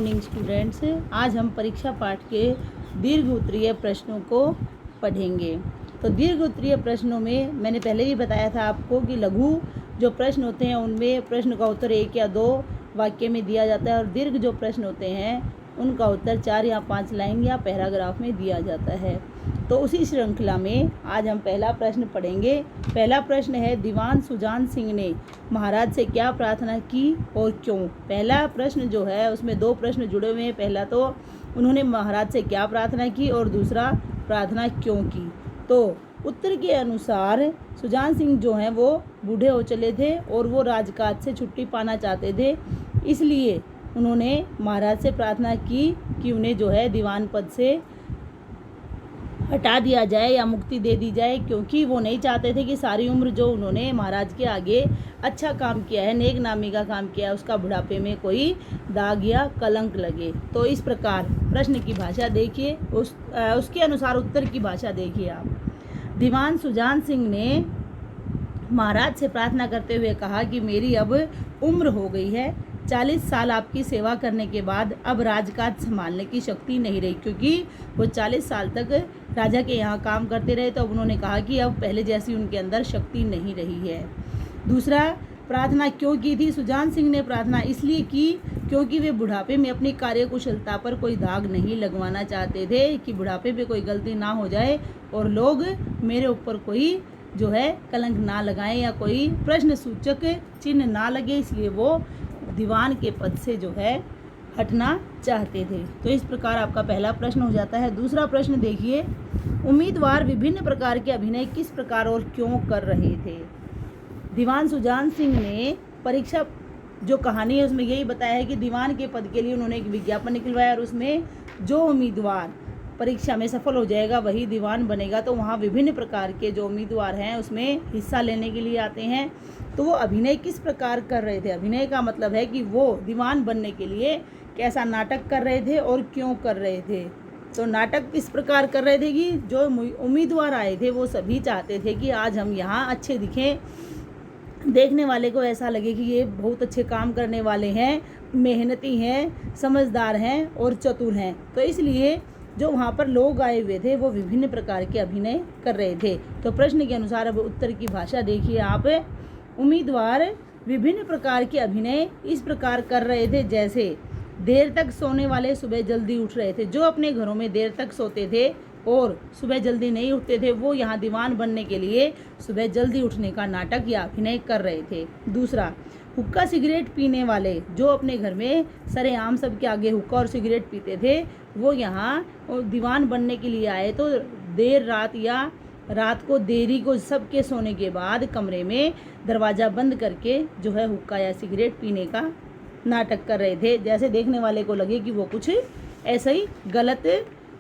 Morning students. आज हम परीक्षा पाठ के दीर्घ उत्तरीय प्रश्नों को पढ़ेंगे। तो दीर्घ उत्तरीय प्रश्नों में मैंने पहले भी बताया था आपको कि लघु जो प्रश्न होते हैं उनमें प्रश्न का उत्तर 1 या 2 वाक्य में दिया जाता है और दीर्घ जो प्रश्न होते हैं उनका उत्तर 4 या 5 लाइन या पैराग्राफ में दिया जाता है। तो उसी श्रृंखला में आज हम पहला प्रश्न पढ़ेंगे। पहला प्रश्न है, दीवान सुजान सिंह ने महाराज से क्या प्रार्थना की और क्यों। पहला प्रश्न जो है उसमें 2 प्रश्न जुड़े हुए हैं। पहला तो उन्होंने महाराज से क्या प्रार्थना की और दूसरा प्रार्थना क्यों की। तो उत्तर के अनुसार सुजान सिंह जो हैं वो बूढ़े हो चले थे और वो राजकाज से छुट्टी पाना चाहते थे, इसलिए उन्होंने महाराज से प्रार्थना की कि उन्हें जो है दीवान पद से हटा दिया जाए या मुक्ति दे दी जाए, क्योंकि वो नहीं चाहते थे कि सारी उम्र जो उन्होंने महाराज के आगे अच्छा काम किया है, नेक नामी का काम किया है, उसका बुढ़ापे में कोई दाग या कलंक लगे। तो इस प्रकार प्रश्न की भाषा देखिए, उसके अनुसार उत्तर की भाषा देखिए आप। दीवान सुजान सिंह ने महाराज से प्रार्थना करते हुए कहा कि मेरी अब उम्र हो गई है, 40 साल आपकी सेवा करने के बाद अब राजकाज संभालने की शक्ति नहीं रही, क्योंकि वो 40 साल तक राजा के यहाँ काम करते रहे। तो अब उन्होंने कहा कि अब पहले जैसी उनके अंदर शक्ति नहीं रही है। दूसरा, प्रार्थना क्यों की थी। सुजान सिंह ने प्रार्थना इसलिए की क्योंकि वे बुढ़ापे में अपनी कार्यकुशलता पर कोई दाग नहीं लगवाना चाहते थे कि बुढ़ापे में कोई गलती ना हो जाए और लोग मेरे ऊपर कोई जो है कलंक ना लगाएं या कोई प्रश्न सूचक चिन्ह ना लगे, इसलिए वो दीवान के पद से जो है हटना चाहते थे। तो इस प्रकार आपका पहला प्रश्न हो जाता है। दूसरा प्रश्न देखिए, उम्मीदवार विभिन्न प्रकार के अभिनय किस प्रकार और क्यों कर रहे थे। दीवान सुजान सिंह ने परीक्षा जो कहानी है उसमें यही बताया है कि दीवान के पद के लिए उन्होंने एक विज्ञापन निकलवाया और उसमें जो उम्मीदवार परीक्षा में सफल हो जाएगा वही दीवान बनेगा। तो वहाँ विभिन्न प्रकार के जो उम्मीदवार हैं उसमें हिस्सा लेने के लिए आते हैं। तो वो अभिनय किस प्रकार कर रहे थे। अभिनय का मतलब है कि वो दीवान बनने के लिए कैसा नाटक कर रहे थे और क्यों कर रहे थे। तो नाटक किस प्रकार कर रहे थे कि जो उम्मीदवार आए थे वो सभी चाहते थे कि आज हम यहाँ अच्छे दिखें, देखने वाले को ऐसा लगे कि ये बहुत अच्छे काम करने वाले हैं, मेहनती हैं, समझदार हैं और चतुर हैं। तो इसलिए जो वहाँ पर लोग आए हुए थे वो विभिन्न प्रकार के अभिनय कर रहे थे। तो प्रश्न के अनुसार अब उत्तर की भाषा देखिए आप। उम्मीदवार विभिन्न प्रकार के अभिनय इस प्रकार कर रहे थे, जैसे देर तक सोने वाले सुबह जल्दी उठ रहे थे। जो अपने घरों में देर तक सोते थे और सुबह जल्दी नहीं उठते थे, वो यहाँ दीवान बनने के लिए सुबह जल्दी उठने का नाटक या अभिनय कर रहे थे। दूसरा, हुक्का सिगरेट पीने वाले जो अपने घर में सरेआम सबके आगे हुक्का और सिगरेट पीते थे, वो यहाँ दीवान बनने के लिए आए। तो देर रात या रात को देरी को सबके सोने के बाद कमरे में दरवाज़ा बंद करके जो है हुक्का या सिगरेट पीने का नाटक कर रहे थे, जैसे देखने वाले को लगे कि वो कुछ ऐसे ही गलत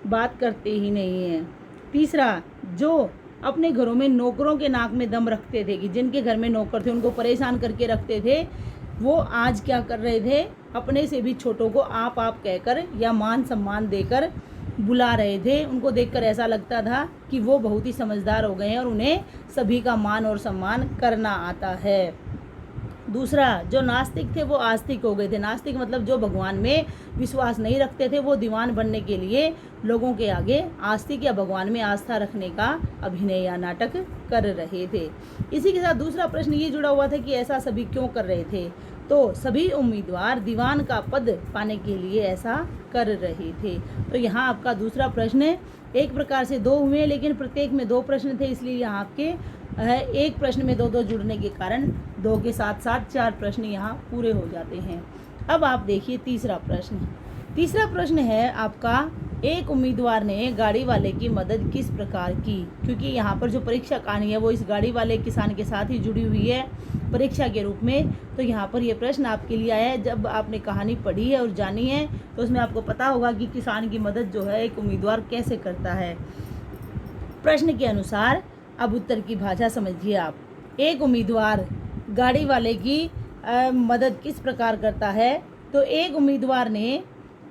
बात करते ही नहीं हैं। तीसरा, जो अपने घरों में नौकरों के नाक में दम रखते थे कि जिनके घर में नौकर थे उनको परेशान करके रखते थे, वो आज क्या कर रहे थे, अपने से भी छोटों को आप कहकर या मान सम्मान देकर बुला रहे थे। उनको देखकर ऐसा लगता था कि वो बहुत ही समझदार हो गए हैं और उन्हें सभी का मान और सम्मान करना आता है। दूसरा, जो नास्तिक थे वो आस्तिक हो गए थे। नास्तिक मतलब जो भगवान में विश्वास नहीं रखते थे, वो दीवान बनने के लिए लोगों के आगे आस्तिक या भगवान में आस्था रखने का अभिनय या नाटक कर रहे थे। इसी के साथ दूसरा प्रश्न ये जुड़ा हुआ था कि ऐसा सभी क्यों कर रहे थे। तो सभी उम्मीदवार दीवान का पद पाने के लिए ऐसा कर रहे थे। तो यहाँ आपका दूसरा प्रश्न एक प्रकार से 2 हुए, लेकिन प्रत्येक में 2 प्रश्न थे, इसलिए यहाँ आपके एक प्रश्न में 2-2 जुड़ने के कारण 2 के साथ साथ 4 प्रश्न यहाँ पूरे हो जाते हैं। अब आप देखिए तीसरा प्रश्न। तीसरा प्रश्न है आपका, एक उम्मीदवार ने गाड़ी वाले की मदद किस प्रकार की। क्योंकि यहाँ पर जो परीक्षा कहानी है वो इस गाड़ी वाले किसान के साथ ही जुड़ी हुई है परीक्षा के रूप में। तो यहाँ पर ये प्रश्न आपके लिए आया है। जब आपने कहानी पढ़ी है और जानी है तो उसमें आपको पता होगा कि किसान की मदद जो है एक उम्मीदवार कैसे करता है। प्रश्न के अनुसार अब उत्तर की भाषा समझिए आप। एक उम्मीदवार गाड़ी वाले की मदद किस प्रकार करता है। तो एक उम्मीदवार ने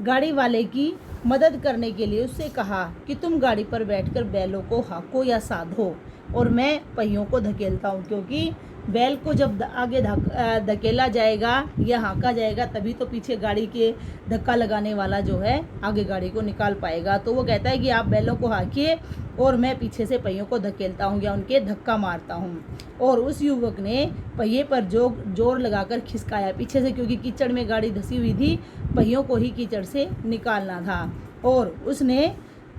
गाड़ी वाले की मदद करने के लिए उससे कहा कि तुम गाड़ी पर बैठकर बैलों को हाँको या साधो और मैं पहियों को धकेलता हूँ, क्योंकि बैल को जब आगे धकेला जाएगा या हाँका जाएगा तभी तो पीछे गाड़ी के धक्का लगाने वाला जो है आगे गाड़ी को निकाल पाएगा। तो वो कहता है कि आप बैलों को हाँकिए और मैं पीछे से पहियों को धकेलता हूँ या उनके धक्का मारता हूँ। और उस युवक ने पहिए पर जोर लगाकर खिसकाया पीछे से, क्योंकि कीचड़ में गाड़ी धसी हुई थी, पहियों को ही कीचड़ से निकालना था। और उसने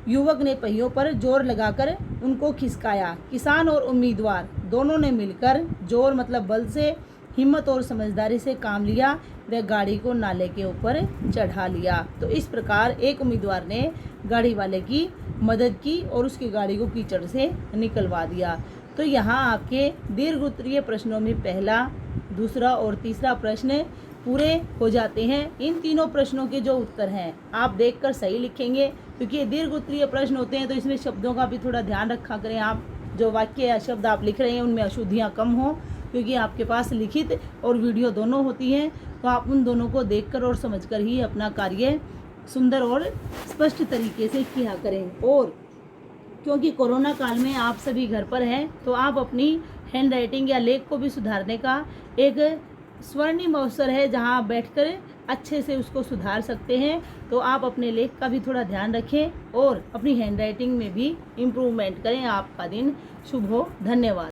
युवक ने पहियों पर जोर लगाकर उनको खिसकाया। किसान और उम्मीदवार दोनों ने मिलकर जोर मतलब बल से, हिम्मत और समझदारी से काम लिया। वह गाड़ी को नाले के ऊपर चढ़ा लिया। तो इस प्रकार एक उम्मीदवार ने गाड़ी वाले की मदद की और उसकी गाड़ी को कीचड़ से निकलवा दिया। तो यहाँ आपके दीर्घ उत्तरीय प्रश्नों में पहला, दूसरा और तीसरा प्रश्न पूरे हो जाते हैं। इन तीनों प्रश्नों के जो उत्तर हैं आप देखकर सही लिखेंगे, क्योंकि ये दीर्घ उत्तरीय प्रश्न होते हैं तो इसमें शब्दों का भी थोड़ा ध्यान रखा करें। आप जो वाक्य या शब्द आप लिख रहे हैं उनमें अशुद्धियाँ कम हो, क्योंकि आपके पास लिखित और वीडियो दोनों होती हैं। तो आप उन दोनों को देखकर और समझकर ही अपना कार्य सुंदर और स्पष्ट तरीके से किया करें। और क्योंकि कोरोना काल में आप सभी घर पर हैं तो आप अपनी हैंड राइटिंग या लेख को भी सुधारने का एक स्वर्णिम अवसर है, जहां आप बैठकर अच्छे से उसको सुधार सकते हैं। तो आप अपने लेख का भी थोड़ा ध्यान रखें और अपनी हैंड राइटिंग में भी इम्प्रूवमेंट करें। आपका दिन शुभ हो। धन्यवाद।